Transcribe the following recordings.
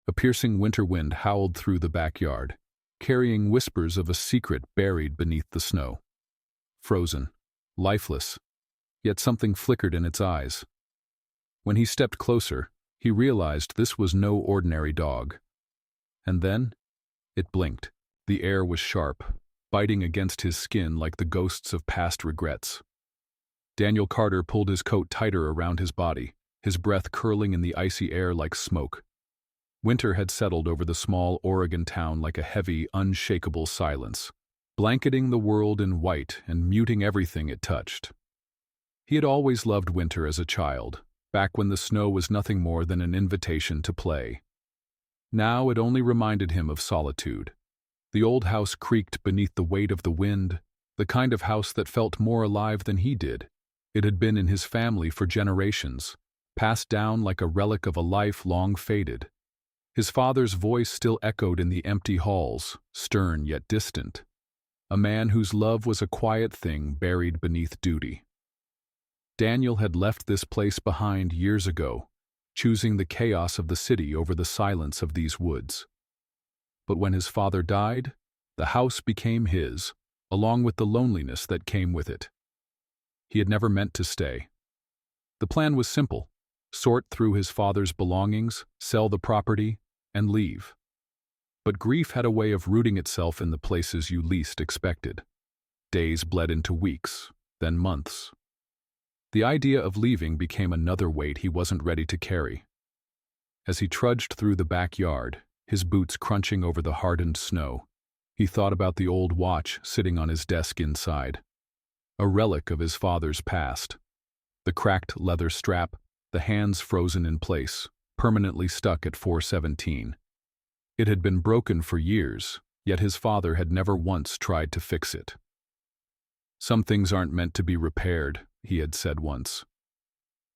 A piercing winter wind howled through the backyard, carrying whispers of a secret buried beneath the snow. Frozen, lifeless, yet something flickered in its eyes. When he stepped closer, he realized this was no ordinary dog. And then, it blinked. The air was sharp, biting against his skin like the ghosts of past regrets. Daniel Carter pulled his coat tighter around his body, his breath curling in the icy air like smoke. Winter had settled over the small Oregon town like a heavy, unshakable silence, blanketing the world in white and muting everything it touched. He had always loved winter as a child, back when the snow was nothing more than an invitation to play. Now it only reminded him of solitude. The old house creaked beneath the weight of the wind, the kind of house that felt more alive than he did. It had been in his family for generations, passed down like a relic of a life long faded. His father's voice still echoed in the empty halls, stern yet distant. A man whose love was a quiet thing buried beneath duty. Daniel had left this place behind years ago, choosing the chaos of the city over the silence of these woods. But when his father died, the house became his, along with the loneliness that came with it. He had never meant to stay. The plan was simple: sort through his father's belongings, sell the property, and leave. But grief had a way of rooting itself in the places you least expected. Days bled into weeks, then months. The idea of leaving became another weight he wasn't ready to carry. As he trudged through the backyard, his boots crunching over the hardened snow, he thought about the old watch sitting on his desk inside, a relic of his father's past. The cracked leather strap, the hands frozen in place, permanently stuck at 4:17. It had been broken for years, yet his father had never once tried to fix it. "Some things aren't meant to be repaired," he had said once.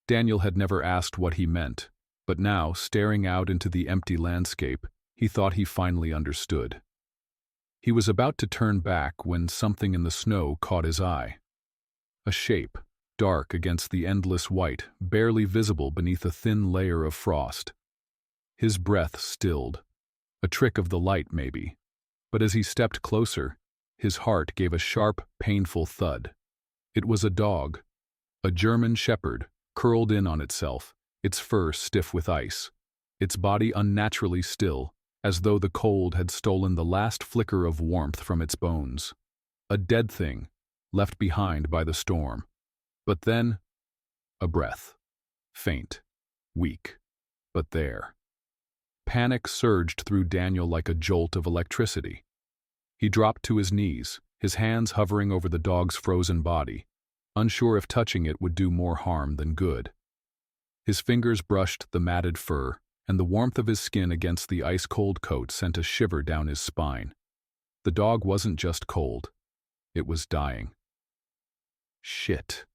Daniel had never asked what he meant, but now, staring out into the empty landscape, he thought he finally understood. He was about to turn back when something in the snow caught his eye. A shape, dark against the endless white, barely visible beneath a thin layer of frost. His breath stilled. A trick of the light, maybe. But as he stepped closer, his heart gave a sharp, painful thud. It was a dog. A German shepherd, curled in on itself, its fur stiff with ice, its body unnaturally still, as though the cold had stolen the last flicker of warmth from its bones. A dead thing, left behind by the storm. But then, a breath. Faint, weak, but there. Panic surged through Daniel like a jolt of electricity. He dropped to his knees, his hands hovering over the dog's frozen body, unsure if touching it would do more harm than good. His fingers brushed the matted fur, and the warmth of his skin against the ice-cold coat sent a shiver down his spine. The dog wasn't just cold. It was dying. "Shit,"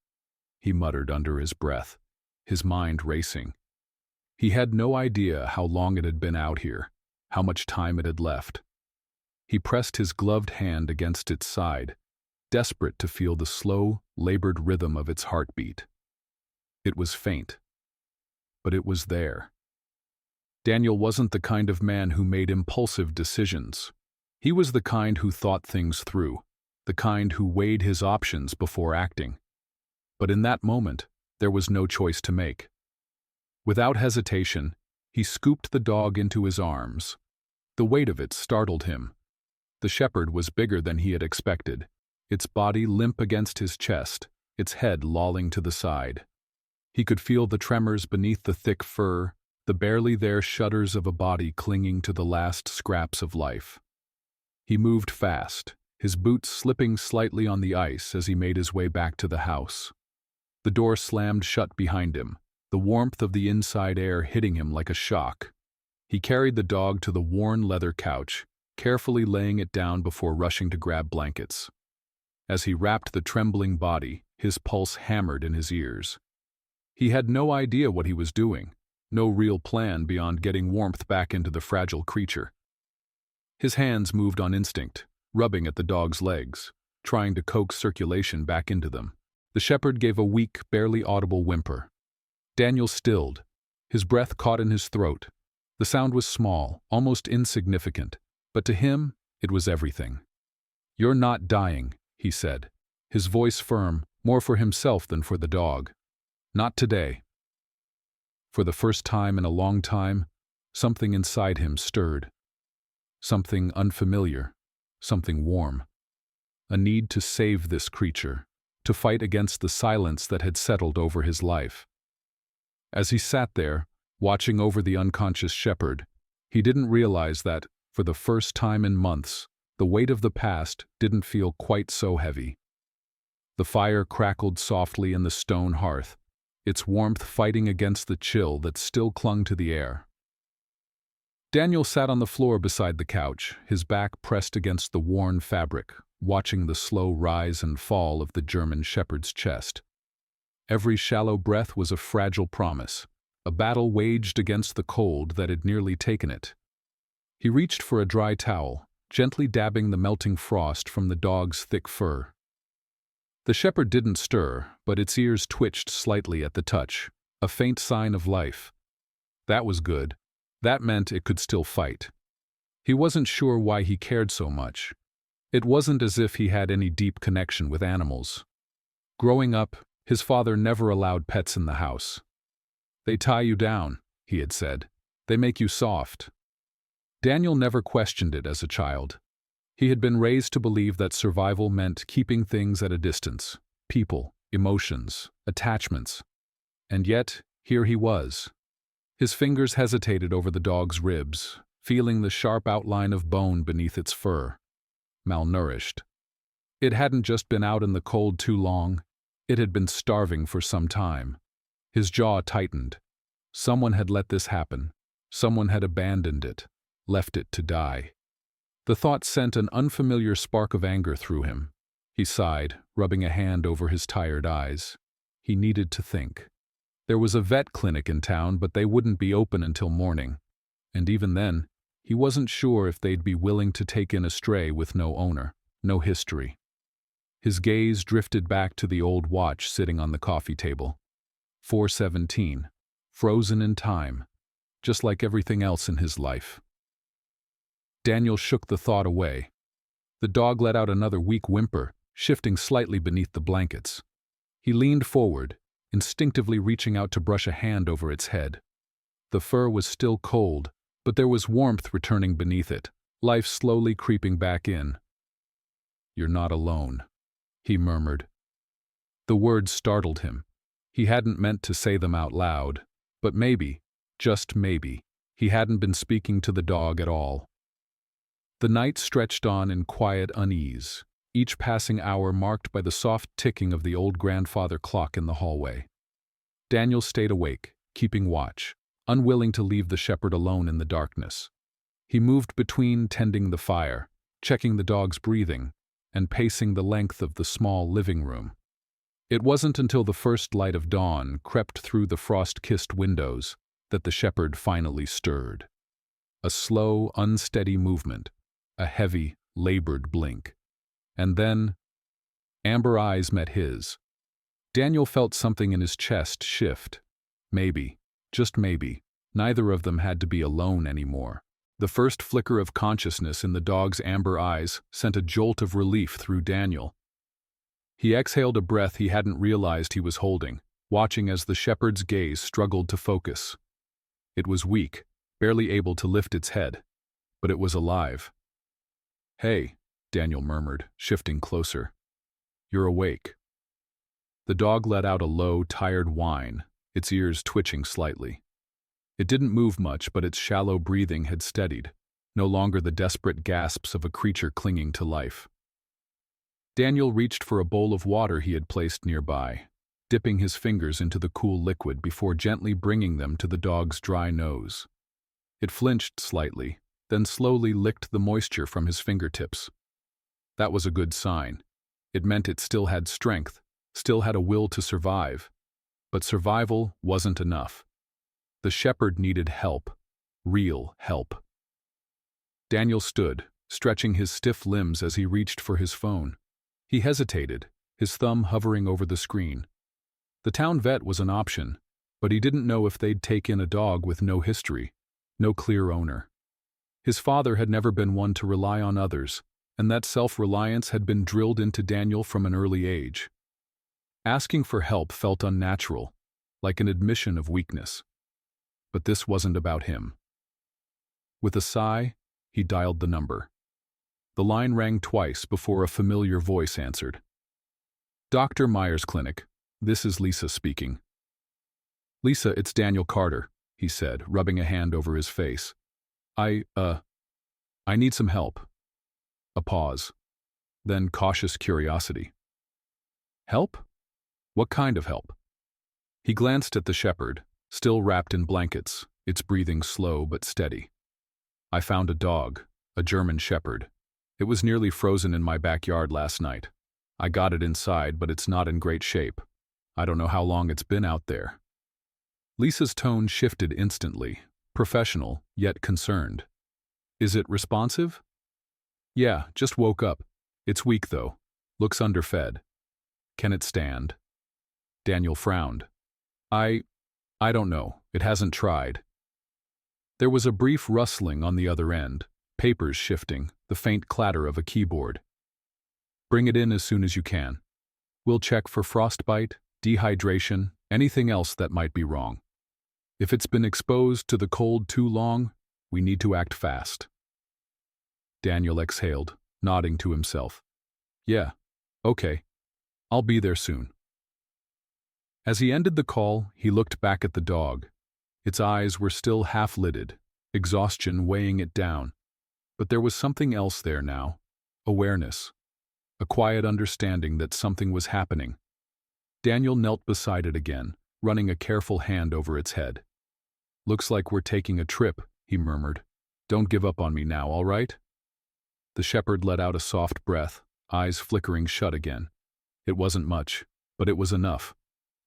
he muttered under his breath, his mind racing. He had no idea how long it had been out here, how much time it had left. He pressed his gloved hand against its side, desperate to feel the slow, labored rhythm of its heartbeat. It was faint, but it was there. Daniel wasn't the kind of man who made impulsive decisions. He was the kind who thought things through, the kind who weighed his options before acting. But in that moment, there was no choice to make. Without hesitation, he scooped the dog into his arms. The weight of it startled him. The shepherd was bigger than he had expected, its body limp against his chest, its head lolling to the side. He could feel the tremors beneath the thick fur, the barely there shudders of a body clinging to the last scraps of life. He moved fast, his boots slipping slightly on the ice as he made his way back to the house. The door slammed shut behind him, the warmth of the inside air hitting him like a shock. He carried the dog to the worn leather couch, carefully laying it down before rushing to grab blankets. As he wrapped the trembling body, his pulse hammered in his ears. He had no idea what he was doing, no real plan beyond getting warmth back into the fragile creature. His hands moved on instinct, rubbing at the dog's legs, trying to coax circulation back into them. The shepherd gave a weak, barely audible whimper. Daniel stilled, his breath caught in his throat, The sound was small, almost insignificant, but to him, it was everything. "You're not dying," he said, his voice firm, more for himself than for the dog. "Not today." For the first time in a long time, something inside him stirred. Something unfamiliar, something warm. A need to save this creature, to fight against the silence that had settled over his life. As he sat there, watching over the unconscious shepherd, he didn't realize that, for the first time in months, the weight of the past didn't feel quite so heavy. The fire crackled softly in the stone hearth, its warmth fighting against the chill that still clung to the air. Daniel sat on the floor beside the couch, his back pressed against the worn fabric, watching the slow rise and fall of the German shepherd's chest. Every shallow breath was a fragile promise, a battle waged against the cold that had nearly taken it. He reached for a dry towel, gently dabbing the melting frost from the dog's thick fur. The shepherd didn't stir, but its ears twitched slightly at the touch, a faint sign of life. That was good. That meant it could still fight. He wasn't sure why he cared so much. It wasn't as if he had any deep connection with animals. Growing up, his father never allowed pets in the house. "They tie you down," he had said. "They make you soft." Daniel never questioned it as a child. He had been raised to believe that survival meant keeping things at a distance, people, emotions, attachments. And yet, here he was. His fingers hesitated over the dog's ribs, feeling the sharp outline of bone beneath its fur. Malnourished. It hadn't just been out in the cold too long, it had been starving for some time. His jaw tightened. Someone had let this happen. Someone had abandoned it, left it to die. The thought sent an unfamiliar spark of anger through him. He sighed, rubbing a hand over his tired eyes. He needed to think. There was a vet clinic in town, but they wouldn't be open until morning. And even then, he wasn't sure if they'd be willing to take in a stray with no owner, no history. His gaze drifted back to the old watch sitting on the coffee table. 4:17, frozen in time, just like everything else in his life. Daniel shook the thought away. The dog let out another weak whimper, shifting slightly beneath the blankets. He leaned forward, instinctively reaching out to brush a hand over its head. The fur was still cold, but there was warmth returning beneath it, life slowly creeping back in. "You're not alone," he murmured. The words startled him. He hadn't meant to say them out loud, but maybe, just maybe, he hadn't been speaking to the dog at all. The night stretched on in quiet unease, each passing hour marked by the soft ticking of the old grandfather clock in the hallway. Daniel stayed awake, keeping watch, unwilling to leave the shepherd alone in the darkness. He moved between tending the fire, checking the dog's breathing, and pacing the length of the small living room. It wasn't until the first light of dawn crept through the frost-kissed windows that the shepherd finally stirred. A slow, unsteady movement, a heavy, labored blink. And then, amber eyes met his. Daniel felt something in his chest shift. Maybe, just maybe, neither of them had to be alone anymore. The first flicker of consciousness in the dog's amber eyes sent a jolt of relief through Daniel. He exhaled a breath he hadn't realized he was holding, watching as the shepherd's gaze struggled to focus. It was weak, barely able to lift its head, but it was alive. "Hey," Daniel murmured, shifting closer. "You're awake." The dog let out a low, tired whine, its ears twitching slightly. It didn't move much, but its shallow breathing had steadied, no longer the desperate gasps of a creature clinging to life. Daniel reached for a bowl of water he had placed nearby, dipping his fingers into the cool liquid before gently bringing them to the dog's dry nose. It flinched slightly, then slowly licked the moisture from his fingertips. That was a good sign. It meant it still had strength, still had a will to survive. But survival wasn't enough. The shepherd needed help, real help. Daniel stood, stretching his stiff limbs as he reached for his phone. He hesitated, his thumb hovering over the screen. The town vet was an option, but he didn't know if they'd take in a dog with no history, no clear owner. His father had never been one to rely on others, and that self-reliance had been drilled into Daniel from an early age. Asking for help felt unnatural, like an admission of weakness. But this wasn't about him. With a sigh, he dialed the number. The line rang twice before a familiar voice answered. Dr. Myers' clinic. This is Lisa speaking. Lisa, it's Daniel Carter, he said, rubbing a hand over his face. I need some help. A pause. Then cautious curiosity. Help? What kind of help? He glanced at the shepherd, still wrapped in blankets, its breathing slow but steady. I found a dog, a German shepherd. It was nearly frozen in my backyard last night. I got it inside, but it's not in great shape. I don't know how long it's been out there. Lisa's tone shifted instantly, professional, yet concerned. Is it responsive? Yeah, just woke up. It's weak, though. Looks underfed. Can it stand? Daniel frowned. I don't know. It hasn't tried. There was a brief rustling on the other end, papers shifting, the faint clatter of a keyboard. Bring it in as soon as you can. We'll check for frostbite, dehydration, anything else that might be wrong. If it's been exposed to the cold too long, we need to act fast. Daniel exhaled, nodding to himself. Yeah, okay. I'll be there soon. As he ended the call, he looked back at the dog. Its eyes were still half-lidded, exhaustion weighing it down. But there was something else there now, awareness, a quiet understanding that something was happening. Daniel knelt beside it again, running a careful hand over its head. Looks like we're taking a trip, he murmured. Don't give up on me now, all right? The shepherd let out a soft breath, eyes flickering shut again. It wasn't much, but it was enough.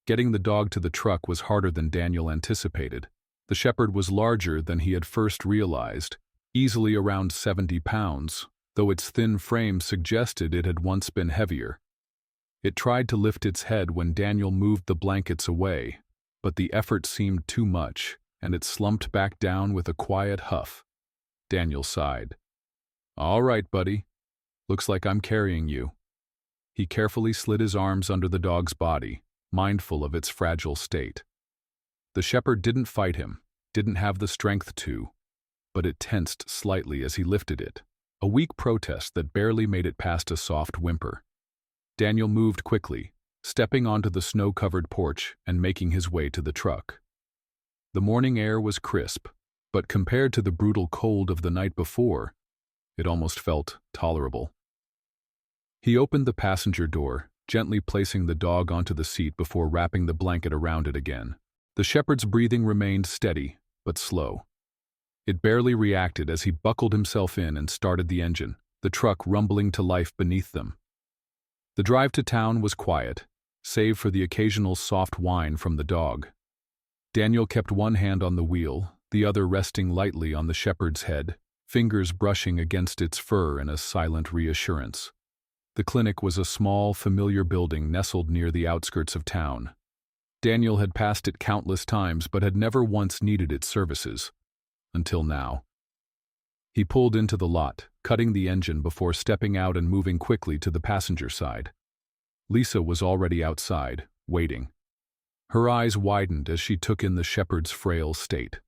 Getting the dog to the truck was harder than Daniel anticipated. The shepherd was larger than he had first realized, easily around 70 pounds, though its thin frame suggested it had once been heavier. It tried to lift its head when Daniel moved the blankets away, but the effort seemed too much, and it slumped back down with a quiet huff. Daniel sighed. All right, buddy. Looks like I'm carrying you. He carefully slid his arms under the dog's body, mindful of its fragile state. The shepherd didn't fight him, didn't have the strength to, but it tensed slightly as he lifted it, a weak protest that barely made it past a soft whimper. Daniel moved quickly, stepping onto the snow-covered porch and making his way to the truck. The morning air was crisp, but compared to the brutal cold of the night before, it almost felt tolerable. He opened the passenger door, gently placing the dog onto the seat before wrapping the blanket around it again. The shepherd's breathing remained steady, but slow. It barely reacted as he buckled himself in and started the engine, the truck rumbling to life beneath them. The drive to town was quiet, save for the occasional soft whine from the dog. Daniel kept one hand on the wheel, the other resting lightly on the shepherd's head, fingers brushing against its fur in a silent reassurance. The clinic was a small, familiar building nestled near the outskirts of town. Daniel had passed it countless times but had never once needed its services. Until now. He pulled into the lot, cutting the engine before stepping out and moving quickly to the passenger side. Lisa was already outside, waiting. Her eyes widened as she took in the shepherd's frail state.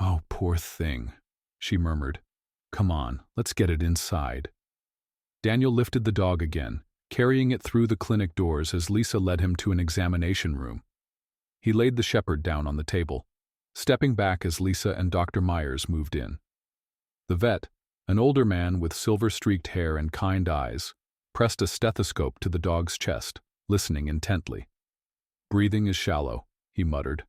Oh, poor thing, she murmured. Come on, let's get it inside. Daniel lifted the dog again, carrying it through the clinic doors as Lisa led him to an examination room. He laid the shepherd down on the table, stepping back as Lisa and Dr. Myers moved in. The vet, an older man with silver-streaked hair and kind eyes, pressed a stethoscope to the dog's chest, listening intently. Breathing is shallow, he muttered.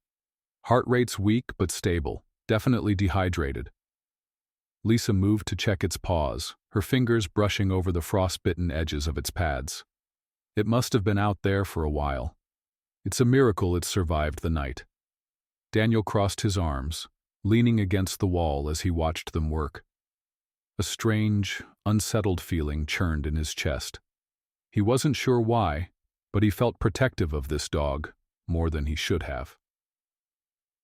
Heart rate's weak but stable, definitely dehydrated. Lisa moved to check its paws, her fingers brushing over the frost-bitten edges of its pads. It must have been out there for a while. It's a miracle it survived the night. Daniel crossed his arms, leaning against the wall as he watched them work. A strange, unsettled feeling churned in his chest. He wasn't sure why, but he felt protective of this dog, more than he should have.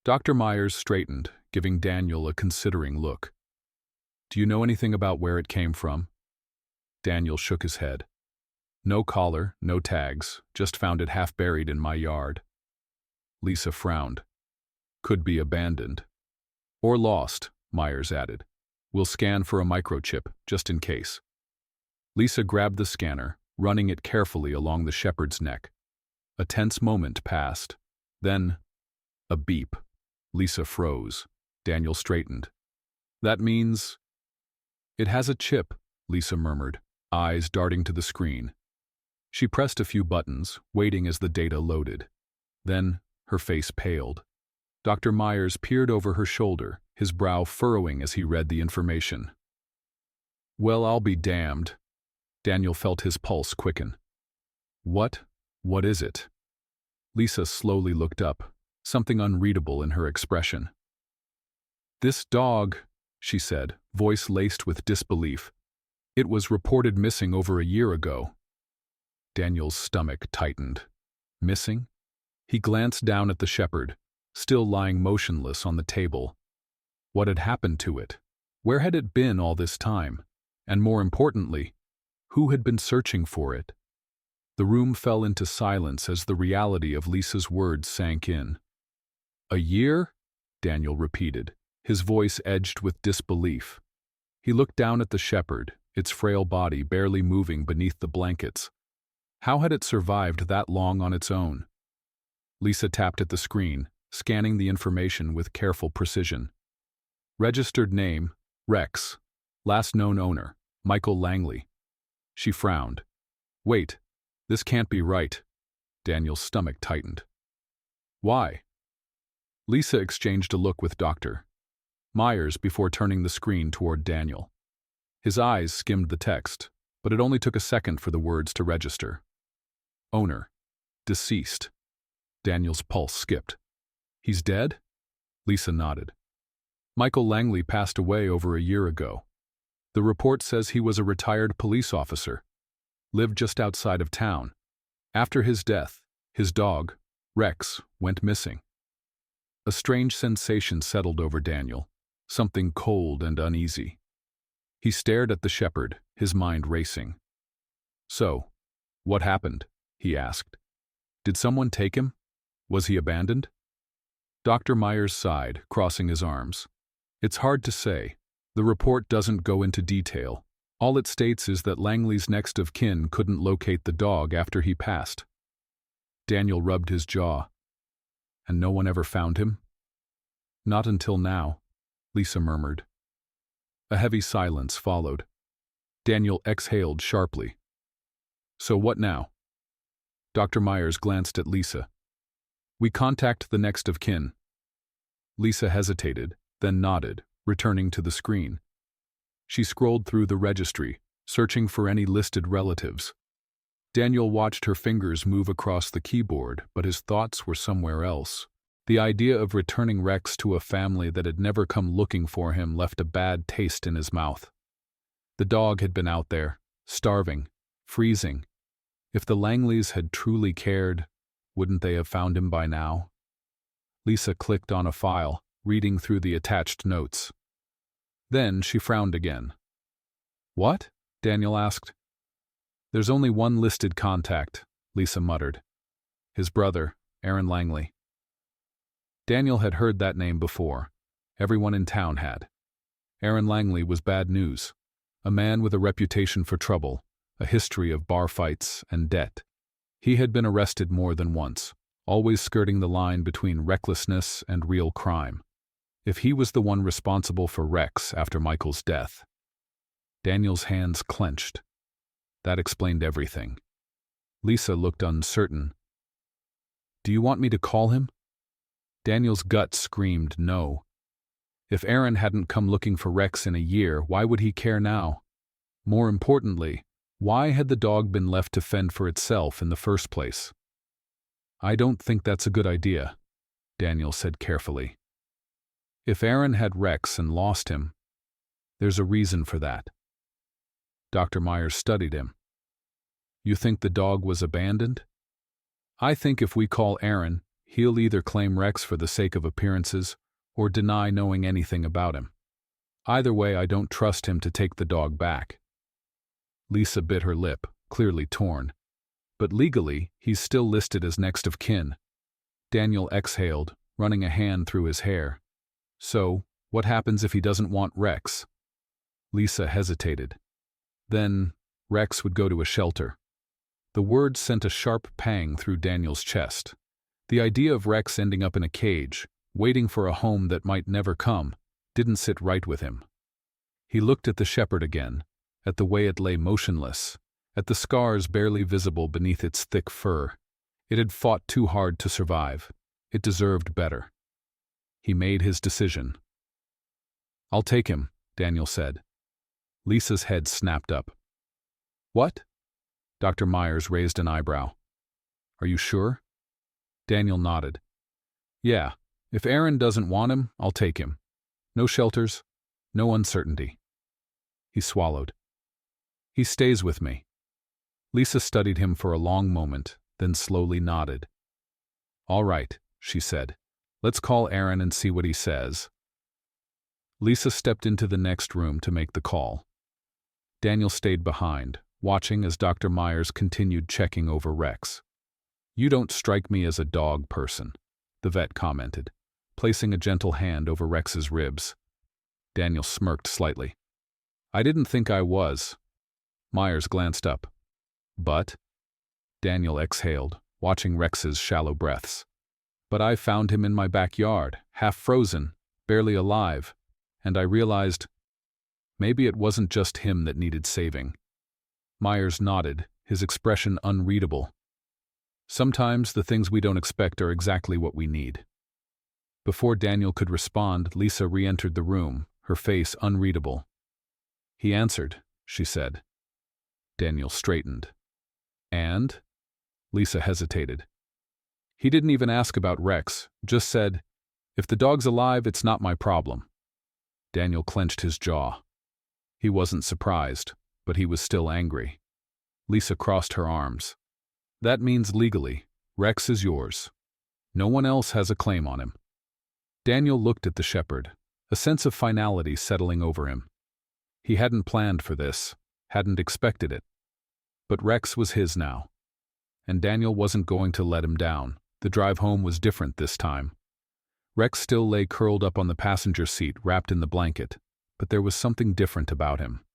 Dr. Myers straightened, giving Daniel a considering look. Do you know anything about where it came from? Daniel shook his head. No collar, no tags, just found it half buried in my yard. Lisa frowned. Could be abandoned. Or lost, Myers added. We'll scan for a microchip, just in case. Lisa grabbed the scanner, running it carefully along the shepherd's neck. A tense moment passed. Then, a beep. Lisa froze. Daniel straightened. That means... It has a chip, Lisa murmured, eyes darting to the screen. She pressed a few buttons, waiting as the data loaded. Then, her face paled. Dr. Myers peered over her shoulder, his brow furrowing as he read the information. Well, I'll be damned. Daniel felt his pulse quicken. What is it? Lisa slowly looked up, something unreadable in her expression. This dog, she said, voice laced with disbelief. It was reported missing over a year ago. Daniel's stomach tightened. Missing? He glanced down at the shepherd, still lying motionless on the table. What had happened to it? Where had it been all this time? And more importantly, who had been searching for it? The room fell into silence as the reality of Lisa's words sank in. A year? Daniel repeated, his voice edged with disbelief. He looked down at the shepherd, its frail body barely moving beneath the blankets. How had it survived that long on its own? Lisa tapped at the screen, scanning the information with careful precision. Registered name, Rex. Last known owner, Michael Langley. She frowned. Wait, this can't be right. Daniel's stomach tightened. Why? Lisa exchanged a look with Dr. Myers before turning the screen toward Daniel. His eyes skimmed the text, but it only took a second for the words to register. Owner. Deceased. Daniel's pulse skipped. He's dead? Lisa nodded. Michael Langley passed away over a year ago. The report says he was a retired police officer. Lived just outside of town. After his death, his dog, Rex, went missing. A strange sensation settled over Daniel, something cold and uneasy. He stared at the shepherd, his mind racing. So, what happened? He asked. Did someone take him? Was he abandoned? Dr. Myers sighed, crossing his arms. It's hard to say. The report doesn't go into detail. All it states is that Langley's next of kin couldn't locate the dog after he passed. Daniel rubbed his jaw. And no one ever found him? Not until now, Lisa murmured. A heavy silence followed. Daniel exhaled sharply. So what now? Dr. Myers glanced at Lisa. We contact the next of kin. Lisa hesitated, then nodded, returning to the screen. She scrolled through the registry, searching for any listed relatives. Daniel watched her fingers move across the keyboard, but his thoughts were somewhere else. The idea of returning Rex to a family that had never come looking for him left a bad taste in his mouth. The dog had been out there, starving, freezing. If the Langleys had truly cared, wouldn't they have found him by now? Lisa clicked on a file, reading through the attached notes. Then she frowned again. What? Daniel asked. There's only one listed contact, Lisa muttered. His brother, Aaron Langley. Daniel had heard that name before. Everyone in town had. Aaron Langley was bad news. A man with a reputation for trouble, a history of bar fights and debt. He had been arrested more than once, always skirting the line between recklessness and real crime. If he was the one responsible for Rex after Michael's death. Daniel's hands clenched. That explained everything. Lisa looked uncertain. Do you want me to call him? Daniel's gut screamed no. If Aaron hadn't come looking for Rex in a year, why would he care now? More importantly, why had the dog been left to fend for itself in the first place? I don't think that's a good idea, Daniel said carefully. If Aaron had Rex and lost him, there's a reason for that. Dr. Myers studied him. You think the dog was abandoned? I think if we call Aaron, he'll either claim Rex for the sake of appearances or deny knowing anything about him. Either way, I don't trust him to take the dog back. Lisa bit her lip, clearly torn. But legally, he's still listed as next of kin. Daniel exhaled, running a hand through his hair. So, what happens if he doesn't want Rex? Lisa hesitated. Then, Rex would go to a shelter. The word sent a sharp pang through Daniel's chest. The idea of Rex ending up in a cage, waiting for a home that might never come, didn't sit right with him. He looked at the shepherd again, at the way it lay motionless, at the scars barely visible beneath its thick fur. It had fought too hard to survive. It deserved better. He made his decision. "I'll take him," Daniel said. Lisa's head snapped up. "What?" Dr. Myers raised an eyebrow. "Are you sure?" Daniel nodded. "Yeah, if Aaron doesn't want him, I'll take him. No shelters, no uncertainty." He swallowed. "He stays with me." Lisa studied him for a long moment, then slowly nodded. "All right," she said. "Let's call Aaron and see what he says." Lisa stepped into the next room to make the call. Daniel stayed behind, watching as Dr. Myers continued checking over Rex. "You don't strike me as a dog person," the vet commented, placing a gentle hand over Rex's ribs. Daniel smirked slightly. "I didn't think I was." Myers glanced up. "But?" Daniel exhaled, watching Rex's shallow breaths. "But I found him in my backyard, half frozen, barely alive, and I realized maybe it wasn't just him that needed saving." Myers nodded, his expression unreadable. "Sometimes the things we don't expect are exactly what we need." Before Daniel could respond, Lisa re-entered the room, her face unreadable. "He answered," she said. Daniel straightened. "And?" Lisa hesitated. "He didn't even ask about Rex, just said, 'If the dog's alive, it's not my problem.'" Daniel clenched his jaw. He wasn't surprised, but he was still angry. Lisa crossed her arms. "That means legally, Rex is yours. No one else has a claim on him." Daniel looked at the shepherd, a sense of finality settling over him. He hadn't planned for this, hadn't expected it. But Rex was his now. And Daniel wasn't going to let him down. The drive home was different this time. Rex still lay curled up on the passenger seat, wrapped in the blanket, but there was something different about him.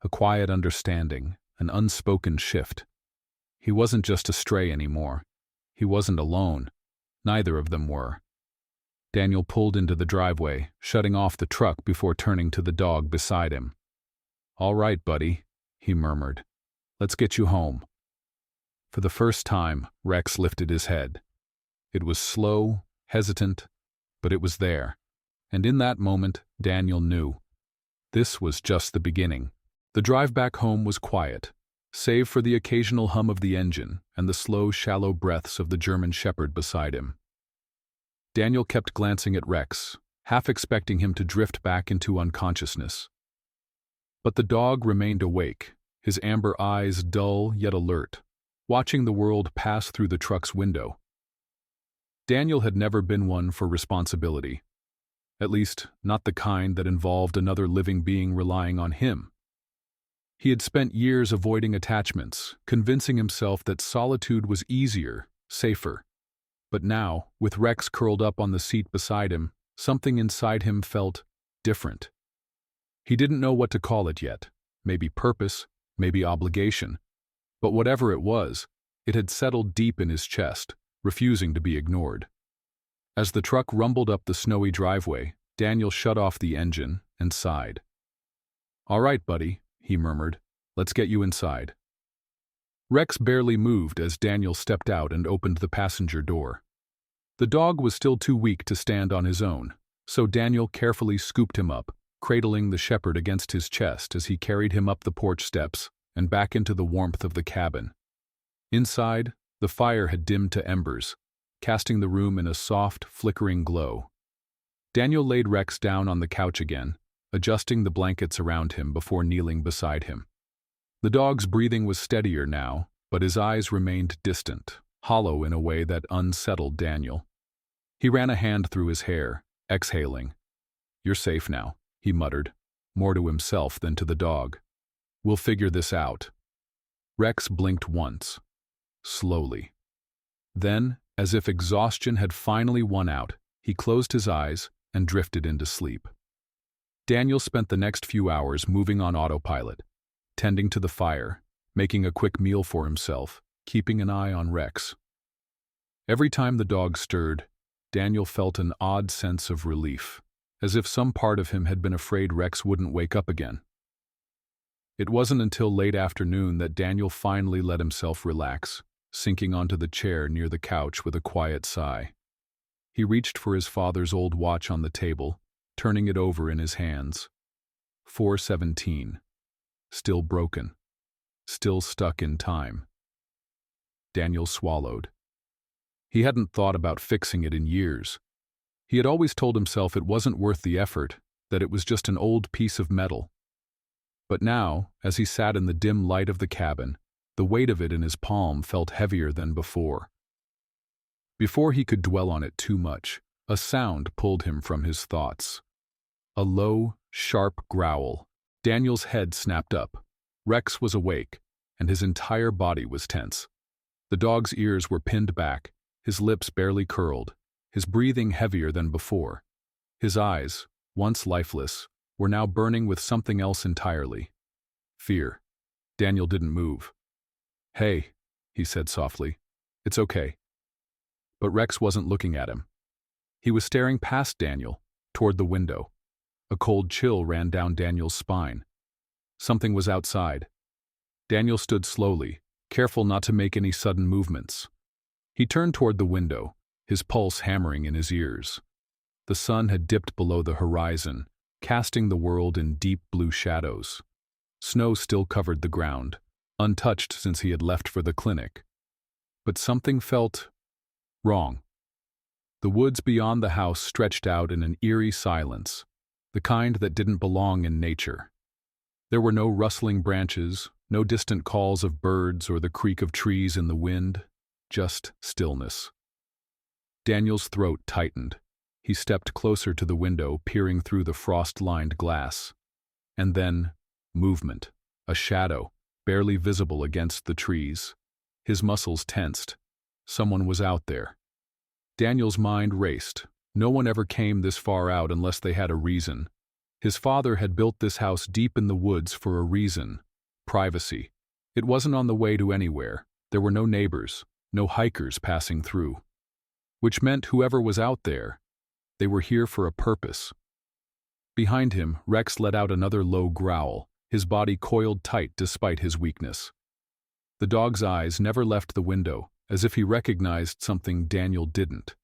A quiet understanding, an unspoken shift. He wasn't just a stray anymore. He wasn't alone. Neither of them were. Daniel pulled into the driveway, shutting off the truck before turning to the dog beside him. "All right, buddy," he murmured. "Let's get you home." For the first time, Rex lifted his head. It was slow, hesitant, but it was there. And in that moment, Daniel knew. This was just the beginning. The drive back home was quiet, save for the occasional hum of the engine and the slow, shallow breaths of the German shepherd beside him. Daniel kept glancing at Rex, half expecting him to drift back into unconsciousness. But the dog remained awake, his amber eyes dull yet alert, watching the world pass through the truck's window. Daniel had never been one for responsibility. At least, not the kind that involved another living being relying on him. He had spent years avoiding attachments, convincing himself that solitude was easier, safer. But now, with Rex curled up on the seat beside him, something inside him felt different. He didn't know what to call it yet, maybe purpose, maybe obligation. But whatever it was, it had settled deep in his chest, refusing to be ignored. As the truck rumbled up the snowy driveway, Daniel shut off the engine and sighed. "All right, buddy," he murmured. "Let's get you inside." Rex barely moved as Daniel stepped out and opened the passenger door. The dog was still too weak to stand on his own, so Daniel carefully scooped him up, cradling the shepherd against his chest as he carried him up the porch steps and back into the warmth of the cabin. Inside, the fire had dimmed to embers, casting the room in a soft, flickering glow. Daniel laid Rex down on the couch again, adjusting the blankets around him before kneeling beside him. The dog's breathing was steadier now, but his eyes remained distant, hollow in a way that unsettled Daniel. He ran a hand through his hair, Exhaling. "You're safe now," he muttered, more to himself than to the dog. "We'll figure this out." Rex blinked once, slowly. Then, as if exhaustion had finally won out, he closed his eyes and drifted into sleep. Daniel spent the next few hours moving on autopilot, tending to the fire, making a quick meal for himself, keeping an eye on Rex. Every time the dog stirred, Daniel felt an odd sense of relief, as if some part of him had been afraid Rex wouldn't wake up again. It wasn't until late afternoon that Daniel finally let himself relax, sinking onto the chair near the couch with a quiet sigh. He reached for his father's old watch on the table, turning it over in his hands. 4:17. Still broken. Still stuck in time. Daniel swallowed. He hadn't thought about fixing it in years. He had always told himself it wasn't worth the effort, that it was just an old piece of metal. But now, as he sat in the dim light of the cabin, the weight of it in his palm felt heavier than before. Before he could dwell on it too much, a sound pulled him from his thoughts. A low, sharp growl. Daniel's head snapped up. Rex was awake, and his entire body was tense. The dog's ears were pinned back, his lips barely curled, his breathing heavier than before. His eyes, once lifeless, were now burning with something else entirely. Fear. Daniel didn't move. "Hey," he said softly. "It's okay." But Rex wasn't looking at him. He was staring past Daniel, toward the window. A cold chill ran down Daniel's spine. Something was outside. Daniel stood slowly, careful not to make any sudden movements. He turned toward the window, his pulse hammering in his ears. The sun had dipped below the horizon, casting the world in deep blue shadows. Snow still covered the ground, untouched since he had left for the clinic. But something felt wrong. The woods beyond the house stretched out in an eerie silence, the kind that didn't belong in nature. There were no rustling branches, no distant calls of birds or the creak of trees in the wind, just stillness. Daniel's throat tightened. He stepped closer to the window, peering through the frost-lined glass. And then, movement, a shadow, barely visible against the trees. His muscles tensed. Someone was out there. Daniel's mind raced. No one ever came this far out unless they had a reason. His father had built this house deep in the woods for a reason. Privacy. It wasn't on the way to anywhere. There were no neighbors, no hikers passing through. Which meant whoever was out there, they were here for a purpose. Behind him, Rex let out another low growl, his body coiled tight despite his weakness. The dog's eyes never left the window, as if he recognized something Daniel didn't.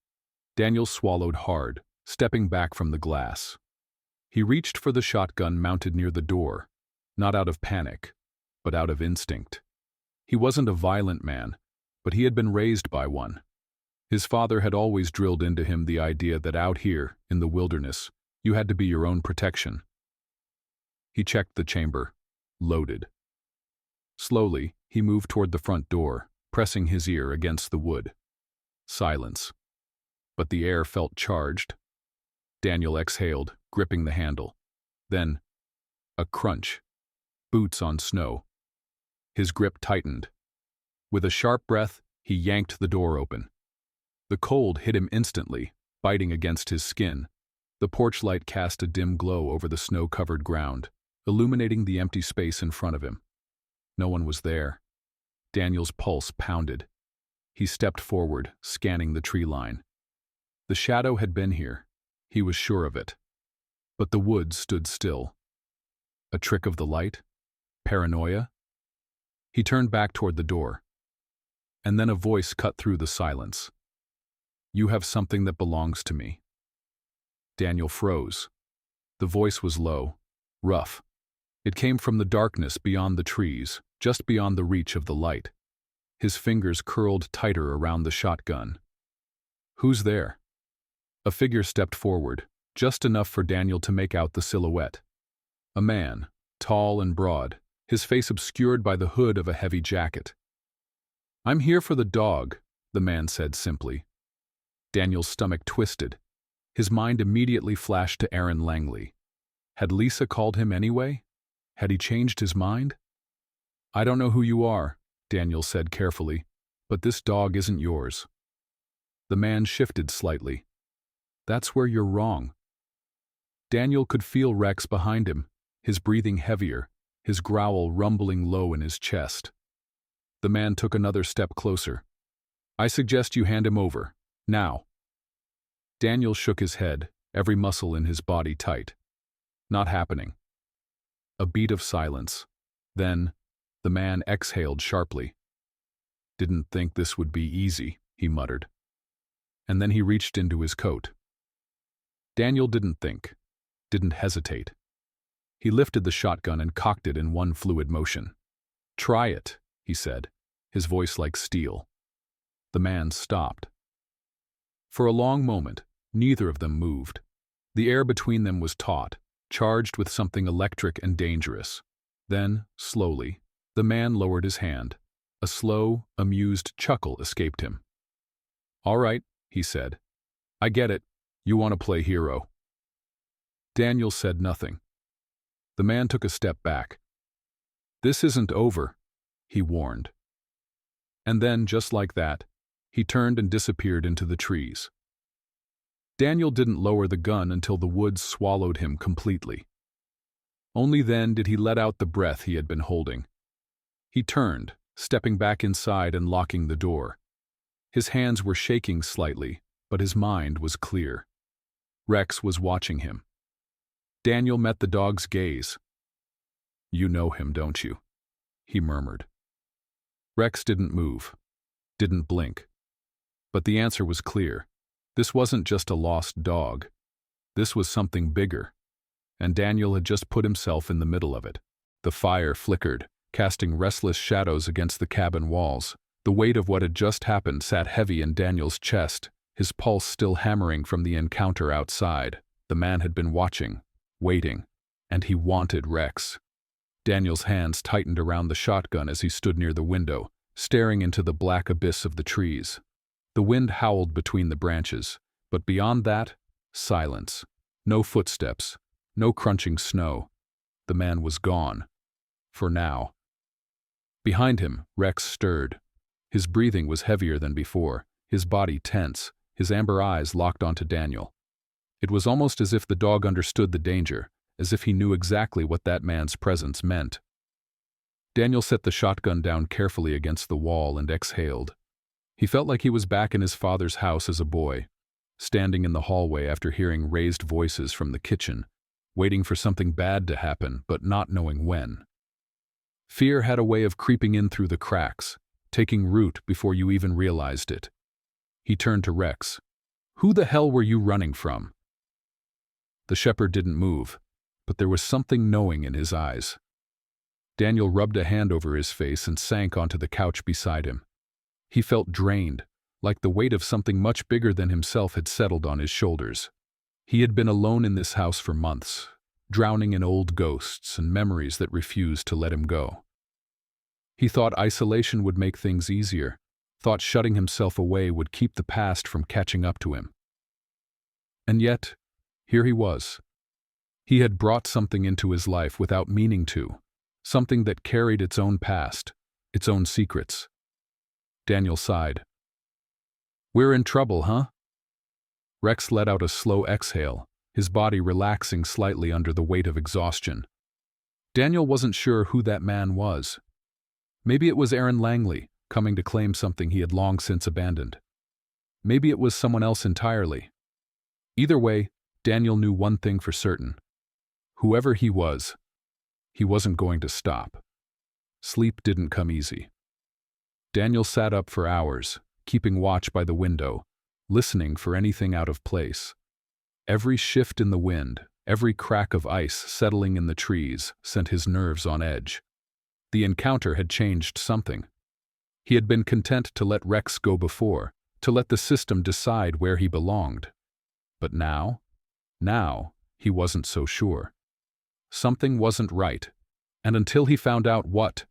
Daniel swallowed hard, stepping back from the glass. He reached for the shotgun mounted near the door, not out of panic, but out of instinct. He wasn't a violent man, but he had been raised by one. His father had always drilled into him the idea that out here, in the wilderness, you had to be your own protection. He checked the chamber, loaded. Slowly, he moved toward the front door, pressing his ear against the wood. Silence. But the air felt charged. Daniel exhaled, gripping the handle. Then, a crunch. Boots on snow. His grip tightened. With a sharp breath, he yanked the door open. The cold hit him instantly, biting against his skin. The porch light cast a dim glow over the snow-covered ground, illuminating the empty space in front of him. No one was there. Daniel's pulse pounded. He stepped forward, scanning the tree line. The shadow had been here. He was sure of it. But the woods stood still. A trick of the light? Paranoia? He turned back toward the door. And then a voice cut through the silence. "You have something that belongs to me." Daniel froze. The voice was low, rough. It came from the darkness beyond the trees, just beyond the reach of the light. His fingers curled tighter around the shotgun. "Who's there?" A figure stepped forward, just enough for Daniel to make out the silhouette. A man, tall and broad, his face obscured by the hood of a heavy jacket. "I'm here for the dog," the man said simply. Daniel's stomach twisted. His mind immediately flashed to Aaron Langley. Had Lisa called him anyway? Had he changed his mind? "I don't know who you are," Daniel said carefully, "but this dog isn't yours." The man shifted slightly. "That's where you're wrong." Daniel could feel Rex behind him, his breathing heavier, his growl rumbling low in his chest. The man took another step closer. "I suggest you hand him over, now." Daniel shook his head, every muscle in his body tight. "Not happening." A beat of silence. Then, the man exhaled sharply. "Didn't think this would be easy," he muttered. And then he reached into his coat. Daniel didn't think, didn't hesitate. He lifted the shotgun and cocked it in one fluid motion. "Try it," he said, his voice like steel. The man stopped. For a long moment, neither of them moved. The air between them was taut, charged with something electric and dangerous. Then, slowly, the man lowered his hand. A slow, amused chuckle escaped him. "All right," he said. "I get it. You want to play hero." Daniel said nothing. The man took a step back. "This isn't over," he warned. And then, just like that, he turned and disappeared into the trees. Daniel didn't lower the gun until the woods swallowed him completely. Only then did he let out the breath he had been holding. He turned, stepping back inside and locking the door. His hands were shaking slightly, but his mind was clear. Rex was watching him. Daniel met the dog's gaze. "You know him, don't you?" he murmured. Rex didn't move, didn't blink. But the answer was clear. This wasn't just a lost dog. This was something bigger. And Daniel had just put himself in the middle of it. The fire flickered, casting restless shadows against the cabin walls. The weight of what had just happened sat heavy in Daniel's chest, his pulse still hammering from the encounter outside. The man had been watching, waiting, and he wanted Rex. Daniel's hands tightened around the shotgun as he stood near the window, staring into the black abyss of the trees. The wind howled between the branches, but beyond that, silence. No footsteps, no crunching snow. The man was gone. For now. Behind him, Rex stirred. His breathing was heavier than before, his body tense, his amber eyes locked onto Daniel. It was almost as if the dog understood the danger, as if he knew exactly what that man's presence meant. Daniel set the shotgun down carefully against the wall and exhaled. He felt like he was back in his father's house as a boy, standing in the hallway after hearing raised voices from the kitchen, waiting for something bad to happen, but not knowing when. Fear had a way of creeping in through the cracks, taking root before you even realized it. He turned to Rex. "Who the hell were you running from?" The shepherd didn't move, but there was something knowing in his eyes. Daniel rubbed a hand over his face and sank onto the couch beside him. He felt drained, like the weight of something much bigger than himself had settled on his shoulders. He had been alone in this house for months, drowning in old ghosts and memories that refused to let him go. He thought isolation would make things easier, thought shutting himself away would keep the past from catching up to him. And yet, here he was. He had brought something into his life without meaning to, something that carried its own past, its own secrets. Daniel sighed. "We're in trouble, huh?" Rex let out a slow exhale, his body relaxing slightly under the weight of exhaustion. Daniel wasn't sure who that man was. Maybe it was Aaron Langley, coming to claim something he had long since abandoned. Maybe it was someone else entirely. Either way, Daniel knew one thing for certain. Whoever he wasn't going to stop. Sleep didn't come easy. Daniel sat up for hours, keeping watch by the window, listening for anything out of place. Every shift in the wind, every crack of ice settling in the trees sent his nerves on edge. The encounter had changed something. He had been content to let Rex go before, to let the system decide where he belonged. But now, he wasn't so sure. Something wasn't right, and until he found out what,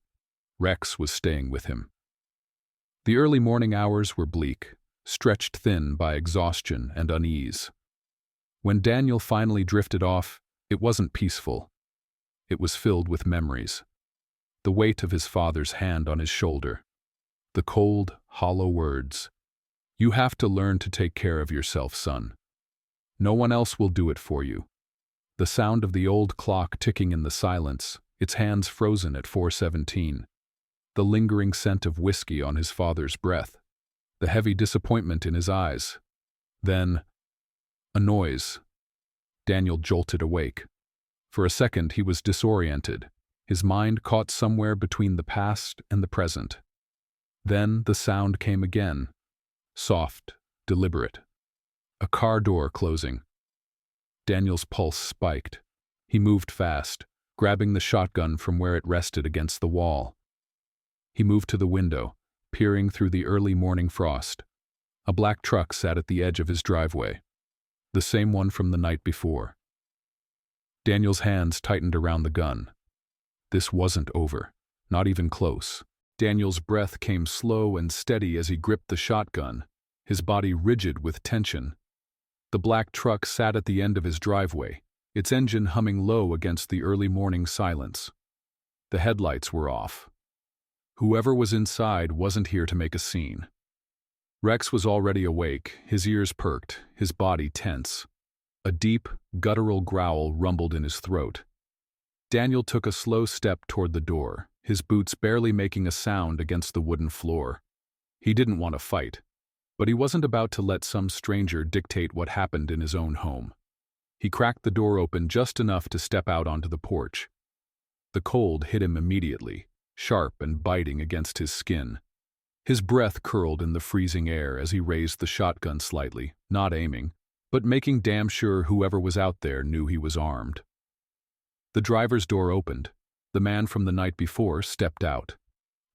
Rex was staying with him. The early morning hours were bleak, stretched thin by exhaustion and unease. When Daniel finally drifted off, it wasn't peaceful. It was filled with memories. The weight of his father's hand on his shoulder. The cold, hollow words. "You have to learn to take care of yourself, son. No one else will do it for you." The sound of the old clock ticking in the silence, its hands frozen at 4:17. The lingering scent of whiskey on his father's breath. The heavy disappointment in his eyes. Then, a noise. Daniel jolted awake. For a second he was disoriented, his mind caught somewhere between the past and the present. Then the sound came again, soft, deliberate. A car door closing. Daniel's pulse spiked. He moved fast, grabbing the shotgun from where it rested against the wall. He moved to the window, peering through the early morning frost. A black truck sat at the edge of his driveway. The same one from the night before. Daniel's hands tightened around the gun. This wasn't over, not even close. Daniel's breath came slow and steady as he gripped the shotgun, his body rigid with tension. The black truck sat at the end of his driveway, its engine humming low against the early morning silence. The headlights were off. Whoever was inside wasn't here to make a scene. Rex was already awake, his ears perked, his body tense. A deep, guttural growl rumbled in his throat. Daniel took a slow step toward the door, his boots barely making a sound against the wooden floor. He didn't want to fight, but he wasn't about to let some stranger dictate what happened in his own home. He cracked the door open just enough to step out onto the porch. The cold hit him immediately, sharp and biting against his skin. His breath curled in the freezing air as he raised the shotgun slightly, not aiming, but making damn sure whoever was out there knew he was armed. The driver's door opened. The man from the night before stepped out.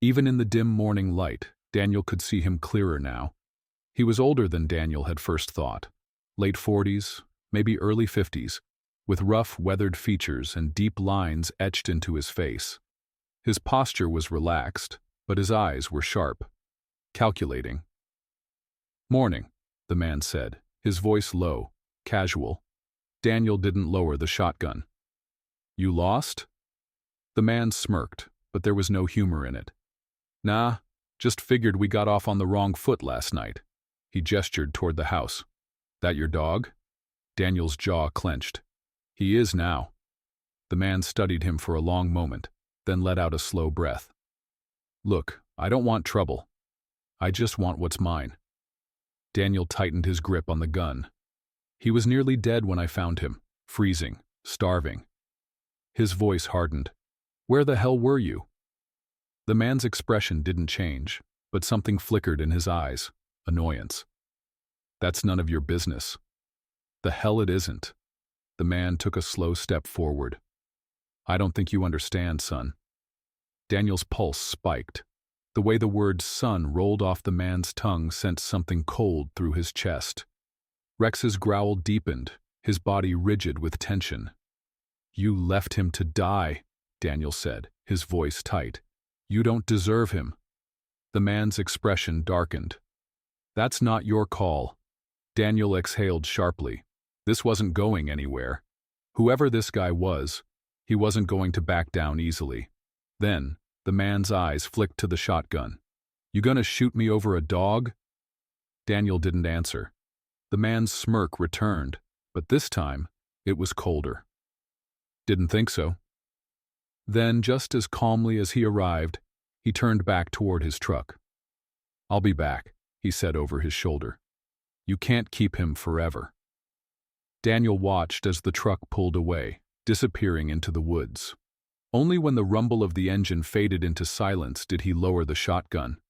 Even in the dim morning light, Daniel could see him clearer now. He was older than Daniel had first thought. Late 40s, maybe early 50s, with rough, weathered features and deep lines etched into his face. His posture was relaxed, but his eyes were sharp, calculating. "Morning," the man said, his voice low, casual. Daniel didn't lower the shotgun. "You lost?" The man smirked, but there was no humor in it. "Nah, just figured we got off on the wrong foot last night." He gestured toward the house. "That your dog?" Daniel's jaw clenched. "He is now." The man studied him for a long moment, then let out a slow breath. "Look, I don't want trouble. I just want what's mine." Daniel tightened his grip on the gun. "He was nearly dead when I found him, freezing, starving." His voice hardened. "Where the hell were you?" The man's expression didn't change, but something flickered in his eyes, annoyance. "That's none of your business." "The hell it isn't." The man took a slow step forward. "I don't think you understand, son." Daniel's pulse spiked. The way the word son rolled off the man's tongue sent something cold through his chest. Rex's growl deepened, his body rigid with tension. "You left him to die," Daniel said, his voice tight. "You don't deserve him." The man's expression darkened. "That's not your call." Daniel exhaled sharply. This wasn't going anywhere. Whoever this guy was, he wasn't going to back down easily. Then, the man's eyes flicked to the shotgun. "You gonna shoot me over a dog?" Daniel didn't answer. The man's smirk returned, but this time, it was colder. "Didn't think so." Then, just as calmly as he arrived, he turned back toward his truck. "I'll be back," he said over his shoulder. "You can't keep him forever." Daniel watched as the truck pulled away, disappearing into the woods. Only when the rumble of the engine faded into silence did he lower the shotgun.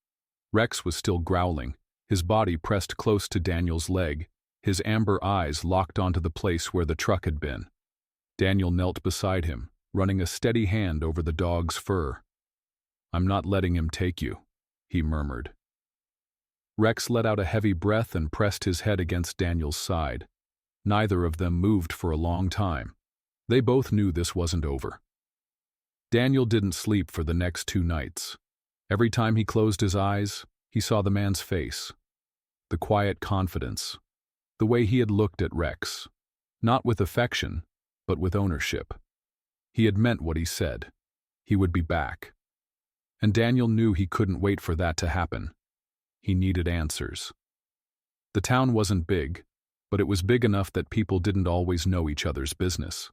Rex was still growling, his body pressed close to Daniel's leg, his amber eyes locked onto the place where the truck had been. Daniel knelt beside him, running a steady hand over the dog's fur. "I'm not letting him take you," he murmured. Rex let out a heavy breath and pressed his head against Daniel's side. Neither of them moved for a long time. They both knew this wasn't over. Daniel didn't sleep for the next 2 nights. Every time he closed his eyes, he saw the man's face. The quiet confidence. The way he had looked at Rex. Not with affection, but with ownership. He had meant what he said. He would be back. And Daniel knew he couldn't wait for that to happen. He needed answers. The town wasn't big, but it was big enough that people didn't always know each other's business.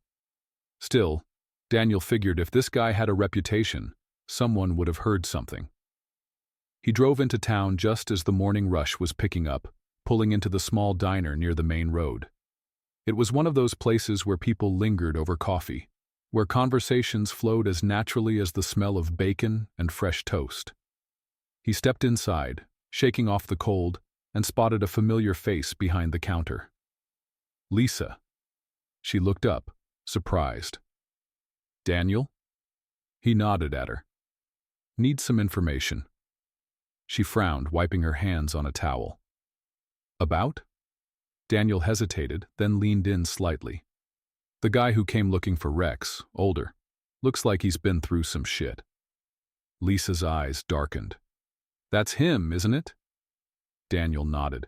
Still, Daniel figured if this guy had a reputation, someone would have heard something. He drove into town just as the morning rush was picking up, pulling into the small diner near the main road. It was one of those places where people lingered over coffee, where conversations flowed as naturally as the smell of bacon and fresh toast. He stepped inside, shaking off the cold, and spotted a familiar face behind the counter. Lisa. She looked up, surprised. Daniel? He nodded at her. Need some information. She frowned, wiping her hands on a towel. About? Daniel hesitated, then leaned in slightly. The guy who came looking for Rex, older, looks like he's been through some shit. Lisa's eyes darkened. That's him, isn't it? Daniel nodded.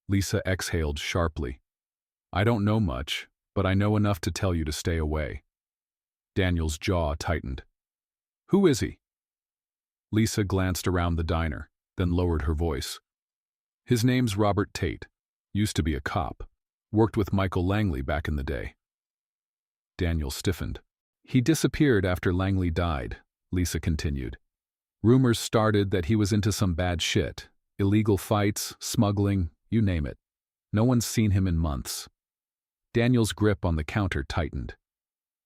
Lisa exhaled sharply. I don't know much, but I know enough to tell you to stay away. Daniel's jaw tightened. Who is he? Lisa glanced around the diner, then lowered her voice. His name's Robert Tate. Used to be a cop. Worked with Michael Langley back in the day. Daniel stiffened. He disappeared after Langley died, Lisa continued. Rumors started that he was into some bad shit. Illegal fights, smuggling, you name it. No one's seen him in months. Daniel's grip on the counter tightened.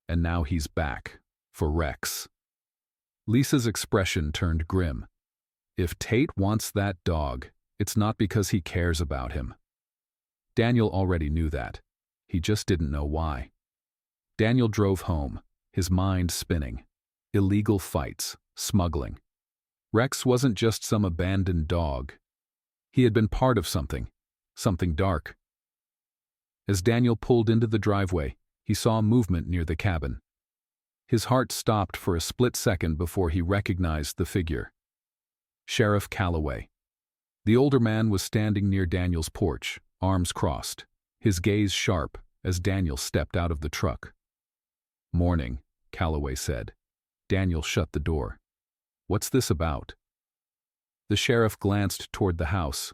And now he's back. For Rex. Lisa's expression turned grim. If Tate wants that dog, it's not because he cares about him. Daniel already knew that. He just didn't know why. Daniel drove home, his mind spinning. Illegal fights, smuggling. Rex wasn't just some abandoned dog. He had been part of something dark. As Daniel pulled into the driveway, he saw movement near the cabin. His heart stopped for a split second before he recognized the figure. Sheriff Calloway. The older man was standing near Daniel's porch, arms crossed, his gaze sharp as Daniel stepped out of the truck. Morning, Calloway said. Daniel shut the door. What's this about? The sheriff glanced toward the house.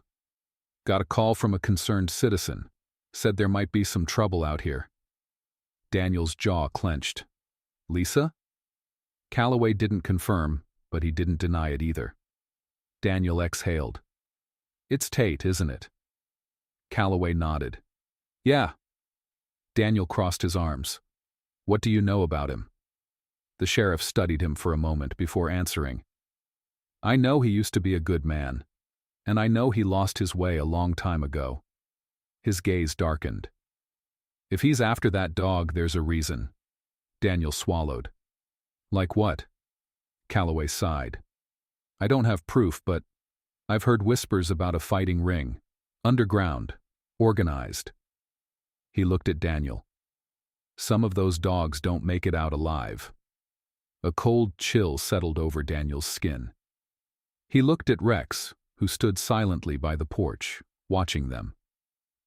Got a call from a concerned citizen. Said there might be some trouble out here. Daniel's jaw clenched. Lisa? Calloway didn't confirm, but he didn't deny it either. Daniel exhaled. It's Tate, isn't it? Calloway nodded. Yeah. Daniel crossed his arms. What do you know about him? The sheriff studied him for a moment before answering. I know he used to be a good man, and I know he lost his way a long time ago. His gaze darkened. If he's after that dog, there's a reason. Daniel swallowed. Like what? Calloway sighed. I don't have proof, but I've heard whispers about a fighting ring. Underground. Organized. He looked at Daniel. Some of those dogs don't make it out alive. A cold chill settled over Daniel's skin. He looked at Rex, who stood silently by the porch, watching them.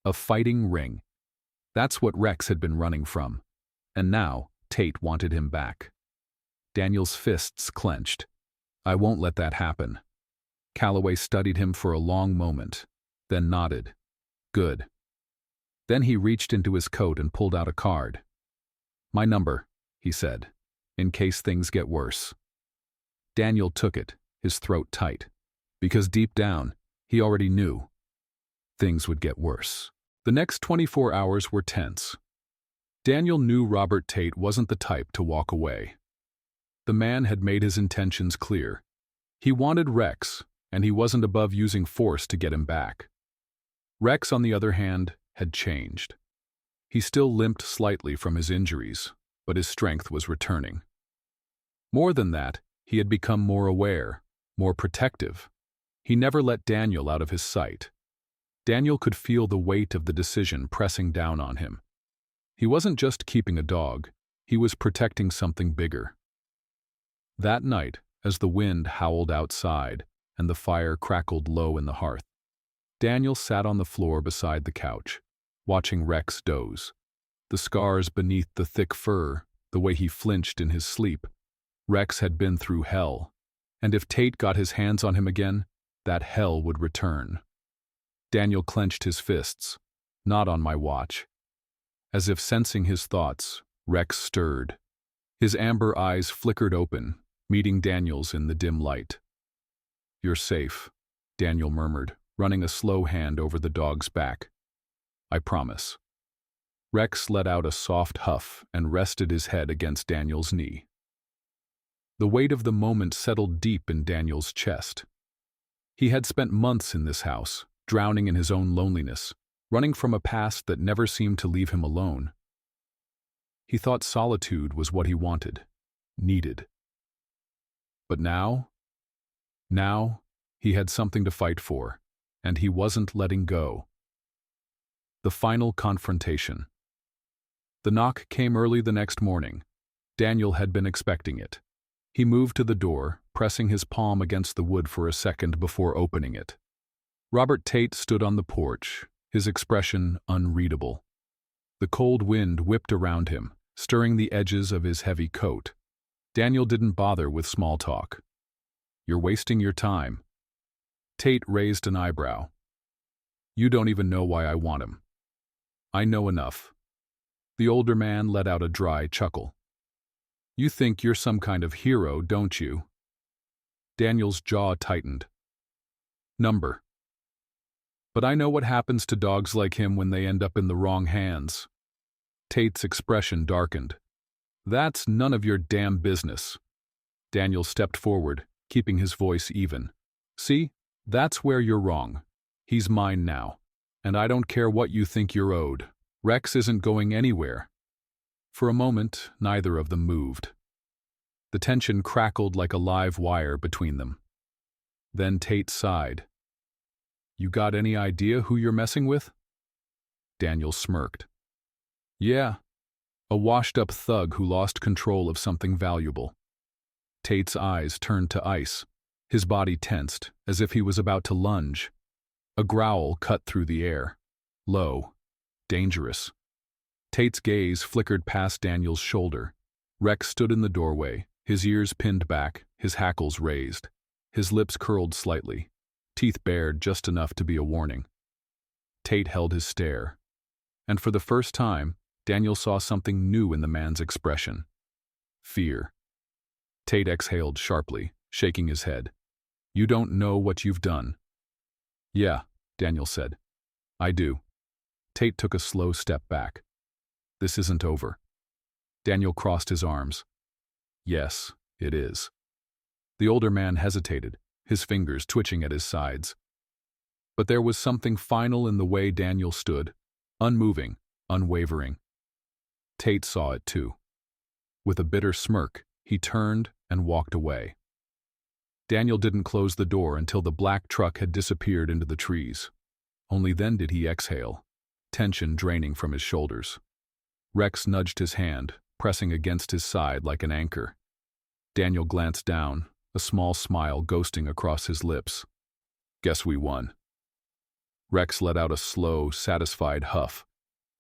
A fighting ring. That's what Rex had been running from. And now, Tate wanted him back. Daniel's fists clenched. I won't let that happen. Calloway studied him for a long moment, then nodded. Good. Then he reached into his coat and pulled out a card. My number, he said, in case things get worse. Daniel took it, his throat tight, because deep down, he already knew things would get worse. The next 24 hours were tense. Daniel knew Robert Tate wasn't the type to walk away. The man had made his intentions clear. He wanted Rex, and he wasn't above using force to get him back. Rex, on the other hand, had changed. He still limped slightly from his injuries, but his strength was returning. More than that, he had become more aware, more protective. He never let Daniel out of his sight. Daniel could feel the weight of the decision pressing down on him. He wasn't just keeping a dog, he was protecting something bigger. That night, as the wind howled outside and the fire crackled low in the hearth, Daniel sat on the floor beside the couch, watching Rex doze. The scars beneath the thick fur, the way he flinched in his sleep. Rex had been through hell, and if Tate got his hands on him again, that hell would return. Daniel clenched his fists. Not on my watch. As if sensing his thoughts, Rex stirred. His amber eyes flickered open, meeting Daniel's in the dim light. "You're safe," Daniel murmured, running a slow hand over the dog's back. "I promise." Rex let out a soft huff and rested his head against Daniel's knee. The weight of the moment settled deep in Daniel's chest. He had spent months in this house, drowning in his own loneliness, running from a past that never seemed to leave him alone. He thought solitude was what he wanted, needed. But now he had something to fight for, and he wasn't letting go. The final confrontation. The knock came early the next morning. Daniel had been expecting it. He moved to the door, pressing his palm against the wood for a second before opening it. Robert Tate stood on the porch, his expression unreadable. The cold wind whipped around him, stirring the edges of his heavy coat. Daniel didn't bother with small talk. "You're wasting your time." Tate raised an eyebrow. "You don't even know why I want him." "I know enough." The older man let out a dry chuckle. "You think you're some kind of hero, don't you?" Daniel's jaw tightened. "Number. But I know what happens to dogs like him when they end up in the wrong hands." Tate's expression darkened. "That's none of your damn business." Daniel stepped forward, keeping his voice even. "See, that's where you're wrong. He's mine now, and I don't care what you think you're owed. Rex isn't going anywhere." For a moment, neither of them moved. The tension crackled like a live wire between them. Then Tate sighed. "You got any idea who you're messing with?" Daniel smirked. "Yeah, a washed-up thug who lost control of something valuable." Tate's eyes turned to ice. His body tensed, as if he was about to lunge. A growl cut through the air. Low. Dangerous. Tate's gaze flickered past Daniel's shoulder. Rex stood in the doorway, his ears pinned back, his hackles raised. His lips curled slightly, teeth bared just enough to be a warning. Tate held his stare. And for the first time, Daniel saw something new in the man's expression. Fear. Tate exhaled sharply, shaking his head. "You don't know what you've done." "Yeah," Daniel said. "I do." Tate took a slow step back. "This isn't over." Daniel crossed his arms. "Yes, it is." The older man hesitated, his fingers twitching at his sides. But there was something final in the way Daniel stood, unmoving, unwavering. Tate saw it too. With a bitter smirk, he turned and walked away. Daniel didn't close the door until the black truck had disappeared into the trees. Only then did he exhale, tension draining from his shoulders. Rex nudged his hand, pressing against his side like an anchor. Daniel glanced down, a small smile ghosting across his lips. "Guess we won." Rex let out a slow, satisfied huff,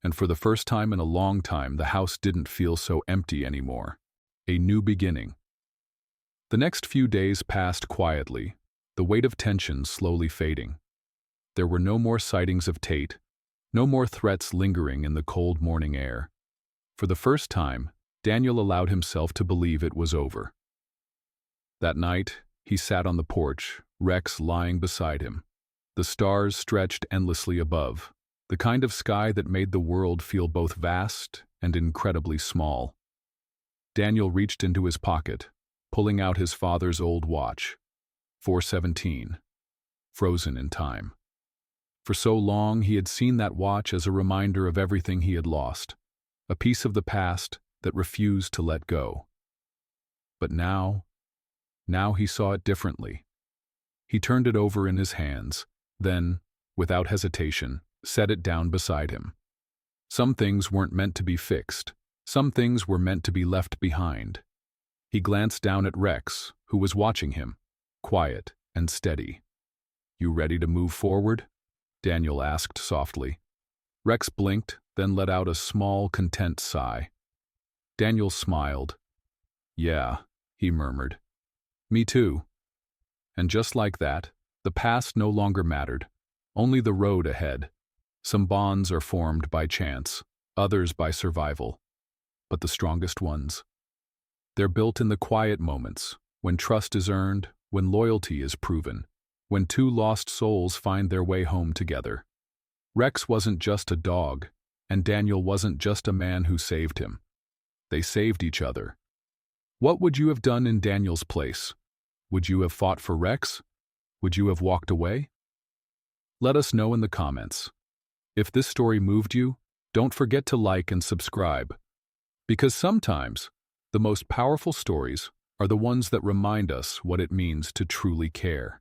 and for the first time in a long time the house didn't feel so empty anymore. A new beginning. The next few days passed quietly, the weight of tension slowly fading. There were no more sightings of Tate, no more threats lingering in the cold morning air. For the first time, Daniel allowed himself to believe it was over. That night, he sat on the porch, Rex lying beside him. The stars stretched endlessly above, the kind of sky that made the world feel both vast and incredibly small. Daniel reached into his pocket, pulling out his father's old watch. 4:17. Frozen in time. For so long he had seen that watch as a reminder of everything he had lost, a piece of the past that refused to let go. But now he saw it differently. He turned it over in his hands, then, without hesitation, set it down beside him. Some things weren't meant to be fixed. Some things were meant to be left behind. He glanced down at Rex, who was watching him, quiet and steady. "You ready to move forward?" Daniel asked softly. Rex blinked, then let out a small, content sigh. Daniel smiled. "Yeah," he murmured. "Me too." And just like that, the past no longer mattered, only the road ahead. Some bonds are formed by chance, others by survival. But the strongest ones? They're built in the quiet moments, when trust is earned, when loyalty is proven, when two lost souls find their way home together. Rex wasn't just a dog, and Daniel wasn't just a man who saved him. They saved each other. What would you have done in Daniel's place? Would you have fought for Rex? Would you have walked away? Let us know in the comments. If this story moved you, don't forget to like and subscribe. Because sometimes, the most powerful stories are the ones that remind us what it means to truly care.